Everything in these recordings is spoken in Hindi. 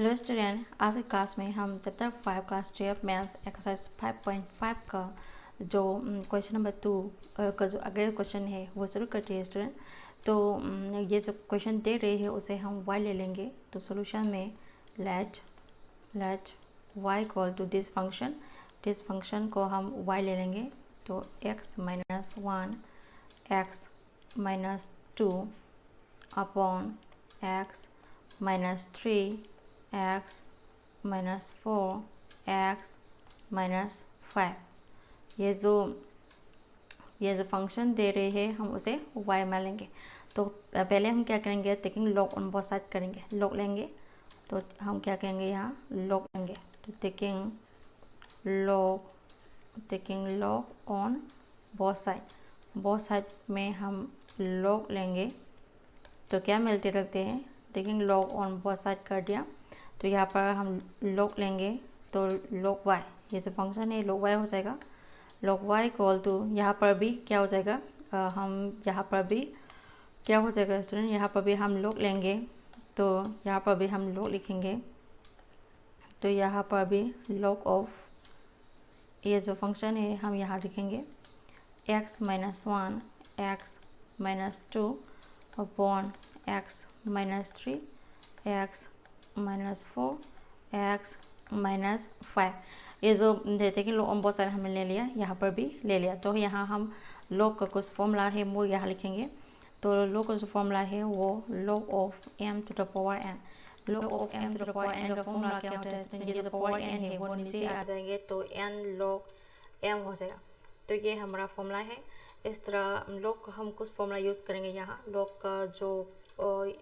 हेलो स्टूडेंट, आज की क्लास में हम चैप्टर 5 क्लास 12 मैथ्स एक्सरसाइज 5.5 का जो क्वेश्चन नंबर 2 का जो अगले क्वेश्चन है वो शुरू करते हैं स्टूडेंट। तो ये जो क्वेश्चन दे रहे हैं उसे हम y ले लेंगे। तो सॉल्यूशन में let y equal to this function को हम y ले लेंगे। तो x minus 1 x minus 2 upon x minus 3 x minus 4 x minus 5। ये जो फंक्शन दे रहे हैं हम उसे y मान लेंगे। तो पहले हम क्या करेंगे, taking log on both side करेंगे, लॉग लेंगे। तो हम क्या करेंगे, यहाँ लॉग लेंगे। तो taking log on both side में हम लॉग लेंगे। तो क्या मिलते रखते हैं, taking log on both side कर दिया। तो यहाँ पर हम लॉग लेंगे। तो लॉग y, ये जो फंक्शन है लॉग y हो जाएगा। लॉग y इक्वल टू यहाँ पर भी क्या हो जाएगा, हम यहाँ पर भी क्या हो जाएगा स्टूडेंट, यहाँ पर भी हम लॉग लेंगे। तो यहाँ पर भी हम लॉग लिखेंगे। तो यहाँ पर भी लॉग ऑफ ये जो फंक्शन है हम यहाँ लिखेंगे x minus 1 x minus 2 upon x minus 3 x minus 4 x minus 5। ये जो देते कि लॉग ऑन बोथ साइड हमने ले लिया, यहाँ पर भी ले लिया। तो यहाँ हम लॉग का कुछ फॉर्मूला है वो यहाँ लिखेंगे। तो लॉग का जो फॉर्मूला है वो log of m to the power n। Log of m to the power n का फॉर्मूला क्या होता है, ये जो पावर n है वो नीचे आ जाएंगे तो n लॉग m हो जाएगा। तो ये हमारा फॉर्मूला है। इस तरह लॉग का हम कुछ फॉर्मूला यूज़ करेंगे यहाँ। लॉग का जो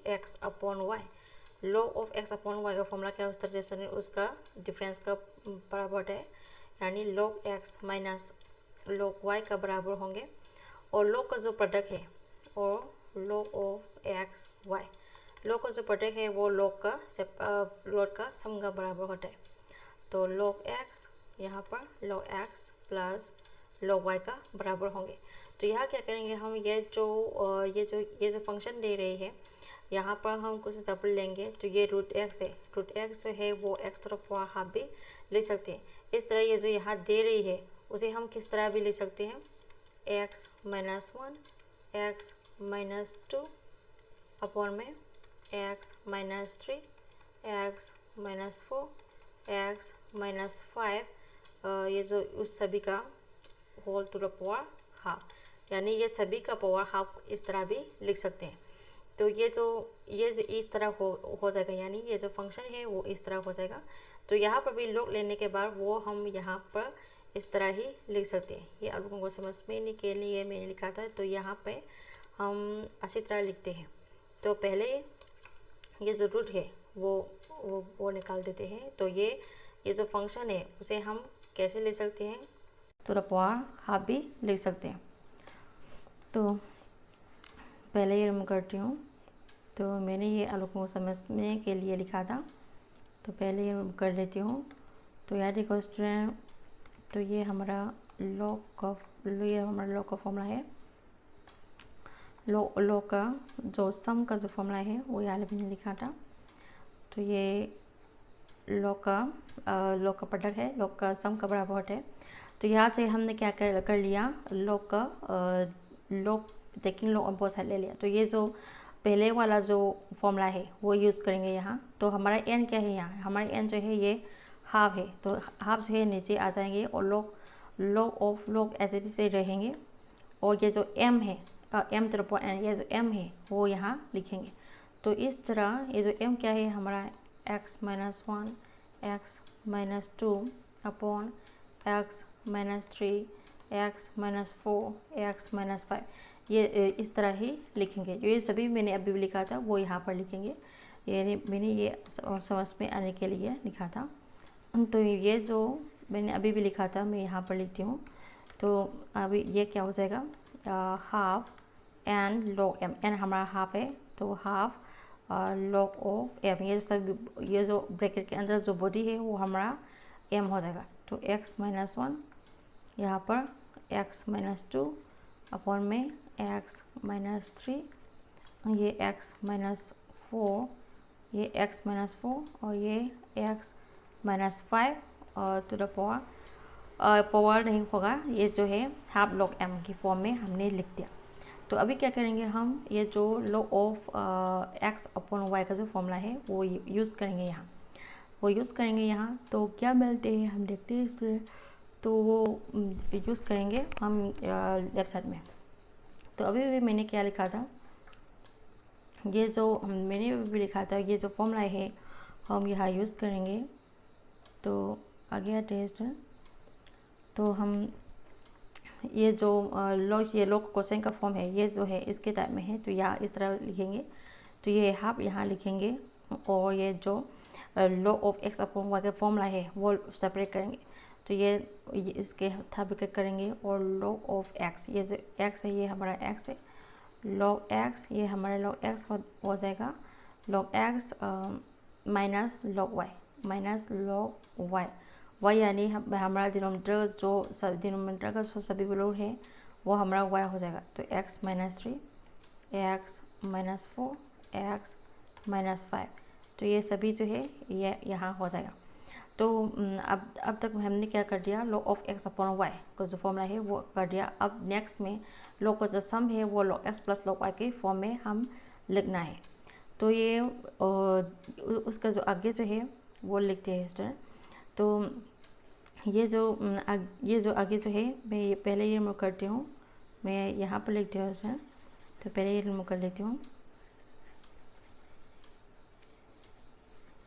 x upon y, log of x upon y का फॉर्मूला क्या होता है, उसका डिफरेंस का बराबर है, यानी log x minus log y का बराबर होंगे। और लॉग का जो प्रोडक्ट है और log of x y, log का जो प्रोडक्ट है वो लॉग का सम का बराबर होता है। तो लॉग x यहाँ पर log x plus log y का बराबर होंगे। तो यहाँ क्या करेंगे हम, ये जो फंक्शन दे रही है यहाँ पर हम कुछ डबल लेंगे। तो ये रूट एक्स है वो X to the power half भी ले सकते हैं। इस तरह ये जो यहाँ दे रही है उसे हम किस तरह भी ले सकते हैं, x minus 1 x minus 2 upon में x minus 3 x minus 4 x minus 5, ये जो उस सभी का whole to the power half, यानी ये सभी का पावर हाफ इस तरह भी लिख सकते हैं। तो ये इस तरह हो जाएगा, यानी ये जो फंक्शन है वो इस तरह हो जाएगा। तो यहाँ पर भी लॉग लेने के बाद वो हम यहाँ पर इस तरह ही लिख सकते हैं। ये आप लोगों को समझने के लिए मैंने लिखा था। तो यहाँ पे हम अच्छी तरह लिखते हैं। तो पहले ये जो रूट है वो निकाल देते हैं। तो ये जो फंक्शन है उसे हम कैसे ले सकते हैं, तो द पावर हाफ भी लिख सकते हैं। तो पहले ये मैं करती हूँ। तो मैंने ये आप लोगों को समझने के लिए लिखा था। तो पहले ये कर लेती हूँ। तो यार देखो स्टूडेंट, तो ये हमारा लॉग का फॉर्मूला है। लॉग का जो सम का जो फॉर्मूला है वो यहाँ मैंने लिखा था। तो ये लॉग का प्रोडक्ट है, लॉग का सम का बराबर होता है। तो यहाँ से हमने क्या कर लिया, log taking log on both side ले लिया। तो ये जो पहले वाला जो फॉर्मूला है वो यूज़ करेंगे यहाँ। तो हमारा n क्या है, यहाँ हमारा n जो है ये हाफ है। तो हाफ जो है नीचे आ जाएंगे और लॉग ऑफ लॉग ऐसे से रहेंगे। और ये जो m है m to the power n, ये जो m है वो यहाँ लिखेंगे। तो इस तरह ये जो m क्या है हमारा x minus 1 x minus 2 upon x minus 3 x minus 4 x minus 5, ये इस तरह ही लिखेंगे। जो ये सभी मैंने अभी भी लिखा था वो यहाँ पर लिखेंगे। मैंने ये समझ में आने के लिए लिखा था। तो ये जो मैंने अभी भी लिखा था मैं यहाँ पर लिखती हूँ। तो अभी ये क्या हो जाएगा, half an log m, n हमारा हाफ है तो हाफ लॉग ऑफ m, ये जो ब्रैकेट के अंदर जो बॉडी है वो हमारा m हो जाएगा। तो x माइनस 1 यहाँ पर x माइनस 2 अपॉन में x माइनस 3, ये x माइनस 4 ये x माइनस 4 और ये x माइनस 5 और टू द पावर नहीं होगा, ये जो है हाफ लॉग m की फॉर्म में हमने लिख दिया। तो अभी क्या करेंगे हम, ये जो log of x upon Y का जो फॉर्मूला है वो यूज़ करेंगे यहाँ, तो क्या मिलते हैं हम देखते हैं इसमें। तो वो यूज़ करेंगे हम लेफ्ट साइड में। तो अभी भी मैंने क्या लिखा था, ये जो मैंने भी लिखा था, ये जो फॉर्मूला है हम यहाँ यूज़ करेंगे। तो आगे टेस्ट, तो हम ये जो लॉग कोसाइन का फॉर्म है, ये जो है इसके टाइप में है, तो यहाँ इस तरह लिखेंगे। तो ये हाफ यहाँ लिखेंगे और ये जो log of X upon Y का फॉर्मूला है वो सेपरेट करेंगे। तो ये इसके था ब्रैकेट करेंगे और लॉग ऑफ एक्स, ये जो एक्स है ये हमारा एक्स है, लॉग एक्स ये हमारा लॉग एक्स हो जाएगा, log X minus log Y Y यानी हमारा डिनोमिनेटर डिनोमिनेटर का जो सभी वैल्यू है वो हमारा वाई हो जाएगा। तो x minus 3, x minus 4, x minus 5, तो ये सभी जो है ये यहाँ हो जाएगा। तो अब तक हमने क्या कर दिया, log of x upon Y का जो फॉर्मूला है वो कर दिया। अब नेक्स्ट में लॉग का जो सम है वो log x plus log Y के फॉर्म में हम लिखना है। तो ये उसका जो आगे जो है वो लिखते हैं स्टूडेंट। तो ये जो आगे जो है मैं ये पहले ये रिमूव करती हूँ, मैं यहाँ पर लिखती हूँ स्टूडेंट। तो पहले ये रिमूव कर लेती हूँ।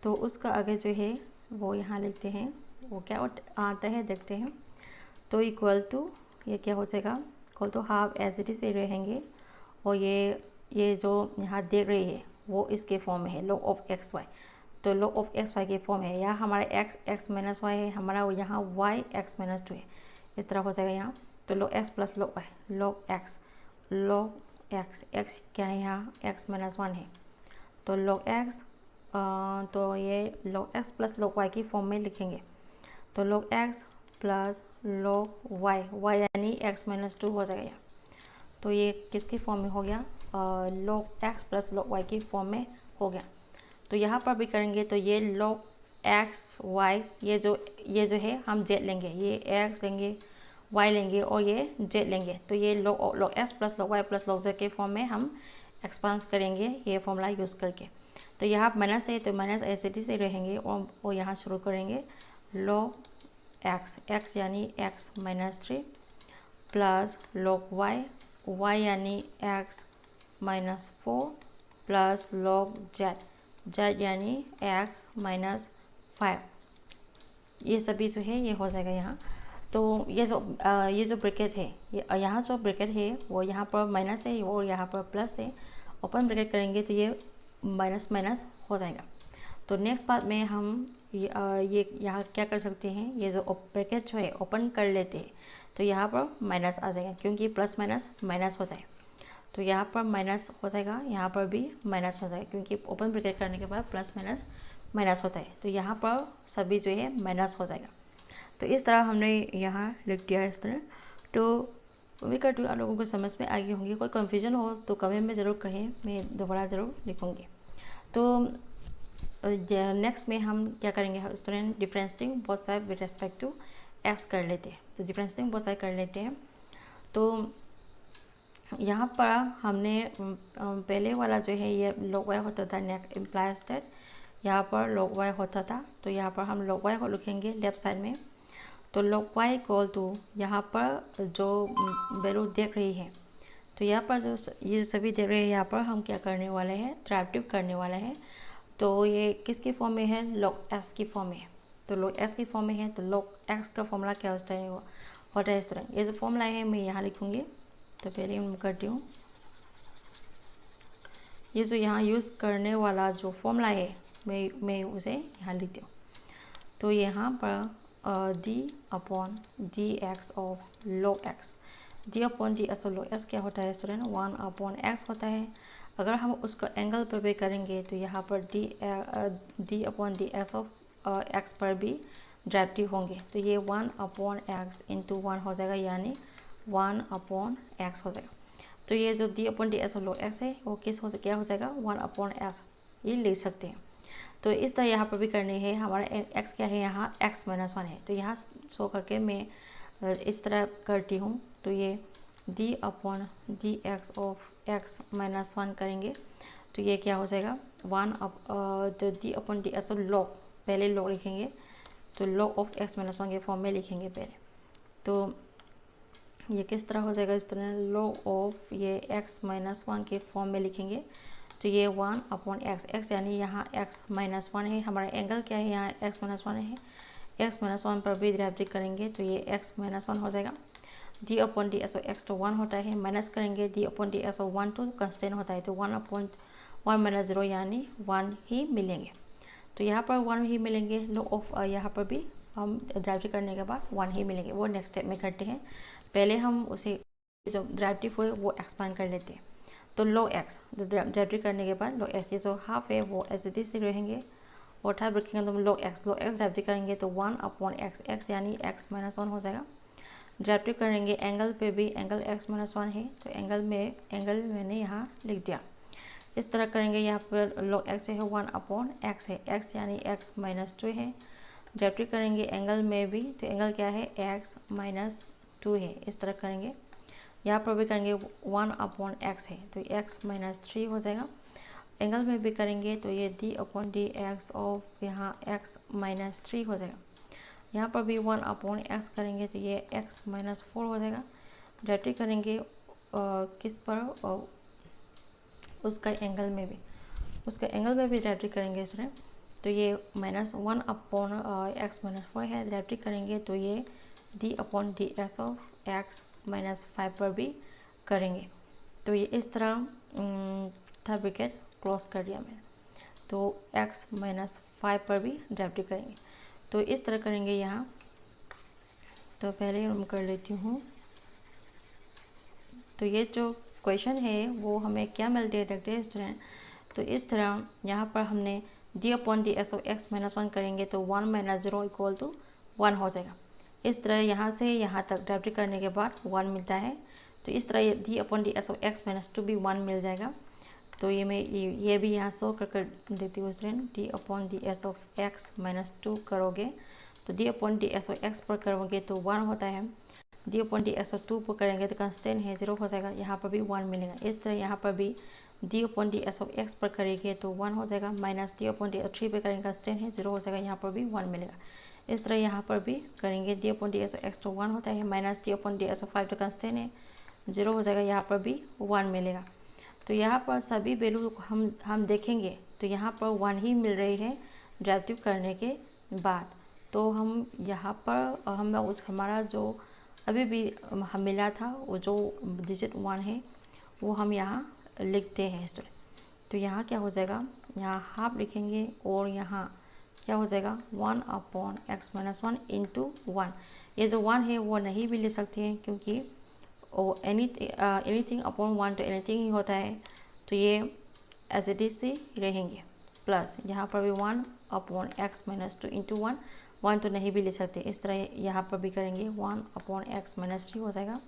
तो उसका आगे जो है वो यहाँ लिखते हैं, वो क्या आता है देखते हैं। तो इक्वल टू ये क्या हो जाएगा, equal to half as it is रहेंगे और ये जो यहाँ देख रही है वो इसके फॉर्म में है लॉग ऑफ एक्स वाई। तो लॉग ऑफ एक्स वाई के फॉर्म है, यहाँ हमारा एक्स माइनस वाई है, हमारा यहाँ वाई एक्स माइनस 2 है, इस तरह हो जाएगा यहाँ। तो log x plus log y, log x क्या है यहाँ एक्स माइनस 1 है, तो लॉग एक्स तो ये log x plus log y की फॉर्म में लिखेंगे। तो log x plus log Y यानी एक्स माइनस 2 हो जाएगा यहाँ। तो ये किसकी फॉर्म में हो गया, log x plus log y की फॉर्म में हो गया। तो यहाँ पर भी करेंगे तो ये लॉग एक्स वाई, ये जो है हम जेड लेंगे, ये एक्स लेंगे, वाई लेंगे और ये जेड लेंगे। तो ये log x plus log y plus log z के फॉर्म में हम एक्सपांस करेंगे ये फॉर्मूला यूज़ करके। तो यहाँ माइनस है तो माइनस एसिडी से रहेंगे और यहाँ शुरू करेंगे लॉग एक्स यानी x minus 3 plus log Y यानी x minus 4 plus log Z यानी एक्स माइनस 5, ये सभी जो है ये हो जाएगा यहाँ। तो ये जो ब्रैकेट है, यहाँ जो ब्रैकेट है वो यहाँ पर माइनस है और यहाँ पर प्लस है, ओपन ब्रैकेट करेंगे तो ये माइनस माइनस हो जाएगा। तो नेक्स्ट पार्ट में हम ये यहाँ क्या कर सकते हैं, ये जो ब्रैकेट जो है ओपन कर लेते हैं तो यहाँ पर माइनस आ जाएगा क्योंकि प्लस माइनस माइनस होता है। तो यहाँ पर माइनस हो जाएगा, यहाँ पर भी माइनस हो जाएगा क्योंकि ओपन ब्रैकेट करने के बाद प्लस माइनस माइनस होता है। तो यहाँ पर सभी जो है माइनस हो जाएगा। तो इस तरह हमने यहाँ लिख दिया इस तरह। तो उम्मीद करती हूँ आप लोगों को समझ में आ गई होंगी। कोई कन्फ्यूजन हो तो कमेंट में ज़रूर कहें, मैं दोबारा ज़रूर लिखूँगी। तो नेक्स्ट में हम क्या करेंगे student, differentiating both side with respect to x कर लेते हैं। तो डिफरेंशिएटिंग बोथ साइड कर लेते हैं। तो यहाँ पर हमने पहले वाला जो है ये लॉग वाई होता था, नेक्स्ट इम्प्लाइज दैट यहाँ पर लॉग वाई होता था। तो यहाँ पर हम लॉग वाई को लिखेंगे लेफ्ट साइड में। तो लॉग वाई इक्वल टू यहाँ पर जो वैल्यू देख रही है, तो यहाँ पर जो ये सभी देख रहे हैं, यहाँ पर हम क्या करने वाले हैं, डेरिवेटिव करने वाले हैं। तो ये किसकी फॉर्म में है, लॉग एक्स की फॉर्म में है। तो लॉग एक्स की फॉर्म में है तो लॉग एक्स का फॉर्मूला क्या होता है स्टूडेंट, ये जो फॉर्मूला है मैं यहाँ लिखूँगी। तो पहले मैं करती हूँ, ये जो यहाँ यूज़ करने वाला जो फॉर्मूला है मैं उसे यहाँ लिखती हूँ। तो यहाँ पर D upon D x of log x, D upon D x of log x क्या होता है स्टूडेंट, 1 अपॉन एक्स होता है। अगर हम उसको एंगल पर भी करेंगे तो यहाँ पर D upon D x of x पर भी डेरिवेटिव होंगे। तो ये 1 अपॉन एक्स इंटू 1 हो जाएगा यानी 1 अपॉन एक्स हो जाएगा। तो ये जो D upon D x of log x है वो क्या हो जाएगा, 1 अपॉन एक्स ये ले सकते हैं। तो इस तरह यहाँ पर भी करनी है। हमारा x क्या है यहाँ, x माइनस 1 है। तो यहाँ शो करके मैं इस तरह करती हूँ। तो ये d upon D x of x minus 1 करेंगे तो ये क्या हो जाएगा 1 तो d upon D x log, पहले लॉग लिखेंगे तो लॉग ऑफ x माइनस 1 के फॉर्म में लिखेंगे पहले। तो ये किस तरह हो जाएगा स्टूडेंट, लॉग ऑफ ये x माइनस 1 के फॉर्म में लिखेंगे तो ये 1 अपॉन x यानी यहाँ x माइनस 1 है। हमारा एंगल क्या है यहाँ x माइनस 1 है। x माइनस 1 पर भी डिराइव करेंगे तो ये x माइनस 1 हो जाएगा। d upon D S x तो 1 होता है, माइनस करेंगे d अपॉन डी एस 1 तो कंस्टेंट होता है तो 1 अपॉन 1 माइनस 0 यानी 1 ही मिलेंगे। तो यहाँ पर 1 ही मिलेंगे। लॉग ऑफ यहाँ पर भी हम डिराइव करने के बाद 1 ही मिलेंगे। वो नेक्स्ट स्टेप में करते हैं। पहले हम उसे जो डिराइव हुए वो एक्सपांड कर लेते हैं। तो log x डिराइव करने के बाद log x ये जो हाफ है वो एज इट इज रहेंगे और टाइप रखेंगे तो log x डिराइव करेंगे तो 1 अपॉन x यानी x माइनस 1 हो जाएगा। डिराइव करेंगे एंगल पे भी, एंगल x माइनस 1 है तो एंगल मैंने यहाँ लिख दिया। इस तरह करेंगे। यहाँ पर log x है 1 अपॉन x है, x यानी x माइनस 2 है। डिराइव करेंगे एंगल में भी तो एंगल क्या है x माइनस 2 है। इस तरह करेंगे। यहाँ पर भी करेंगे 1 अपॉन x है तो x माइनस 3 हो जाएगा। एंगल में भी करेंगे तो ये d upon D x of यहाँ x माइनस 3 हो जाएगा। यहाँ पर भी 1 अपॉन x करेंगे तो ये x माइनस 4 हो जाएगा। डिराइव करेंगे किस पर उसका एंगल में भी डिराइव करेंगे स्टूडेंट तो ये माइनस 1 अपॉन x माइनस 4 है। डिराइव करेंगे तो ये d upon D x of x minus 5 पर भी करेंगे। तो ये इस तरह था ब्रैकेट क्लोज कर दिया मैंने। तो x माइनस 5 पर भी डिराइव करेंगे तो इस तरह करेंगे यहाँ। तो पहले हम कर लेती हूँ। तो ये जो क्वेश्चन है वो हमें क्या मिलते देखते हैं स्टूडेंट। तो इस तरह यहाँ पर हमने d upon D S of x minus 1 करेंगे तो 1 माइनस 0 इक्वल टू 1 हो जाएगा। इस तरह यहाँ से यहाँ तक डिराइव करने के बाद 1 मिलता है। तो इस तरह d upon D S of x minus 2 भी 1 मिल जाएगा। तो ये मैं ये भी यहाँ सो कर देती हूँ student. d upon D S of x minus 2 करोगे तो d upon D S of x पर करोगे तो 1 होता है। d upon D S of 2 पर करेंगे तो कंस्टेंट है 0 हो जाएगा। यहाँ पर भी 1 मिलेगा। इस तरह यहाँ पर भी d upon D S of x पर करेंगे तो 1 हो जाएगा। Minus d upon D S 3 पर करेंगे कंस्टेंट है 0 हो जाएगा। यहाँ पर भी 1 मिलेगा। इस तरह यहाँ पर भी करेंगे d upon D S of x तो 1 होता है, minus d upon D S of 5 तो कंस्टेंट है 0 हो जाएगा। यहाँ पर भी 1 मिलेगा। तो यहाँ पर सभी वैल्यू हम देखेंगे तो यहाँ पर 1 ही मिल रही है डिराइव करने के बाद। तो हम यहाँ पर हमारा जो अभी भी हम मिला था वो जो डिजिट 1 है वो हम यहाँ लिखते हैं स्टूडेंट। तो यहाँ क्या हो जाएगा, यहाँ हाफ लिखेंगे और यहाँ क्या हो जाएगा 1 अपॉन x माइनस 1 इंटू 1। ये जो 1 है वो नहीं भी ले सकते हैं क्योंकि एनीथिंग अपॉन 1 तो एनीथिंग ही होता है। तो ये एज इट इज से रहेंगे। प्लस यहाँ पर भी 1 अपॉन x माइनस 2 इंटू 1 तो नहीं भी ले सकते। इस तरह यहाँ पर भी करेंगे 1 अपॉन x माइनस 3 हो जाएगा।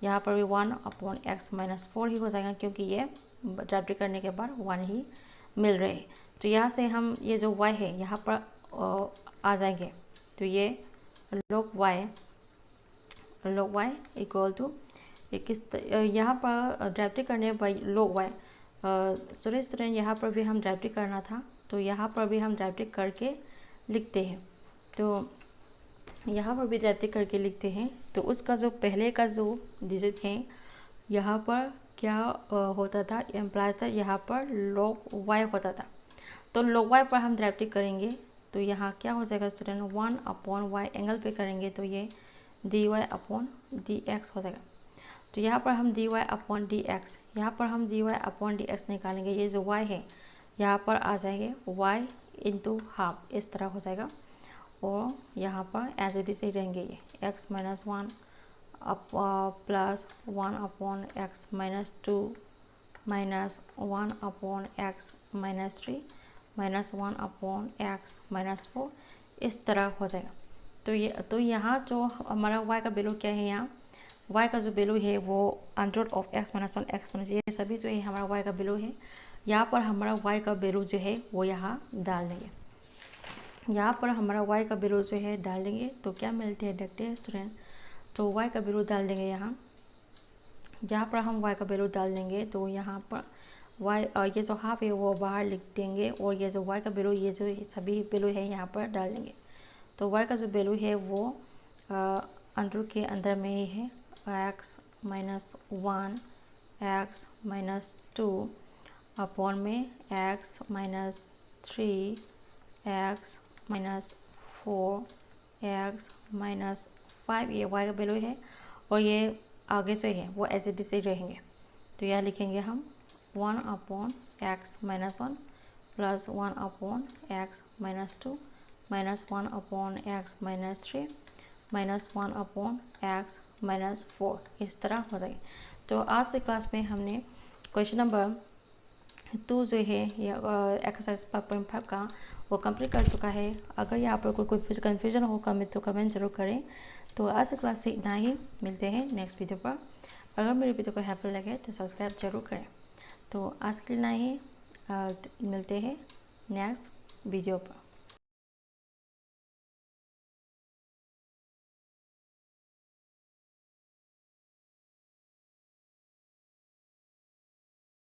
यहाँ पर भी 1 अपॉन x माइनस 4 ही हो जाएगा क्योंकि ये डिराइव करने के बाद 1 ही मिल रहे हैं। तो यहाँ से हम ये जो y है यहाँ पर आ जाएंगे। तो ये log y इक्वल टू यहाँ पर डिराइव करने पर log y स्टूडेंट यहाँ पर भी हम डिराइव करना था तो यहाँ पर भी हम डिराइव करके लिखते हैं। तो यहाँ पर भी डिराइव करके लिखते हैं। तो उसका जो पहले का जो डिजिट है यहाँ पर क्या होता था, एम्प्लाइज था, यहाँ पर log y होता था। तो log y पर हम डिराइव करेंगे तो यहाँ क्या हो जाएगा स्टूडेंट 1 अपॉन y एंगल पे करेंगे तो ये dy अपॉन dx हो जाएगा। तो यहाँ पर हम dy अपॉन dx, यहाँ पर हम dy अपॉन dx निकालेंगे। ये जो y है यहाँ पर आ जाएंगे y इंटू हाफ, इस तरह हो जाएगा। और यहाँ पर एज इट इज ही रहेंगे ये x minus 1 plus 1 upon x minus 2 minus 1 upon x minus 3 minus 1 upon x minus 4, इस तरह हो जाएगा। तो यहाँ जो हमारा y का वैल्यू क्या है, यहाँ y का जो वैल्यू है वो under of x minus 1 x minus, ये सभी जो है हमारा y का वैल्यू है। यहाँ पर हमारा y का वैल्यू जो है वो यहाँ डाल देंगे। यहाँ पर हमारा y का वैल्यू जो है डाल देंगे तो क्या मिलते हैं देखते हैं स्टूडेंट। तो y का वैल्यू डाल देंगे यहाँ पर हम y का वैल्यू डाल देंगे तो यहाँ पर y ये जो हाफ है वो बाहर लिख देंगे और ये जो y का वैल्यू ये जो सभी वैल्यू है यहाँ पर डाल देंगे। तो y का जो वैल्यू है वो अंडर के अंदर में ही है x minus 1 x minus 2 upon में x minus 3 x minus 4 x minus 5 ये y का वैल्यू है और ये आगे से है वो ऐसे भी रहेंगे। तो यह लिखेंगे हम 1 upon x minus 1 plus 1 upon x minus 2 minus 1 upon x minus 3 minus 1 upon x minus 4 इस तरह हो जाएगी। तो आज से क्लास में हमने क्वेश्चन नंबर 2 जो है ये एक्सरसाइज 5.5 का वो कंप्लीट कर चुका है। अगर यहाँ पर कोई कन्फ्यूजन हो तो कमेंट जरूर करें। तो आज से क्लास से इतना ही, मिलते हैं नेक्स्ट वीडियो पर। अगर मेरी वीडियो को हेल्पफुल लगे तो सब्सक्राइब जरूर करें। तो आज के लिए इतना ही, मिलते हैं नेक्स्ट वीडियो पर।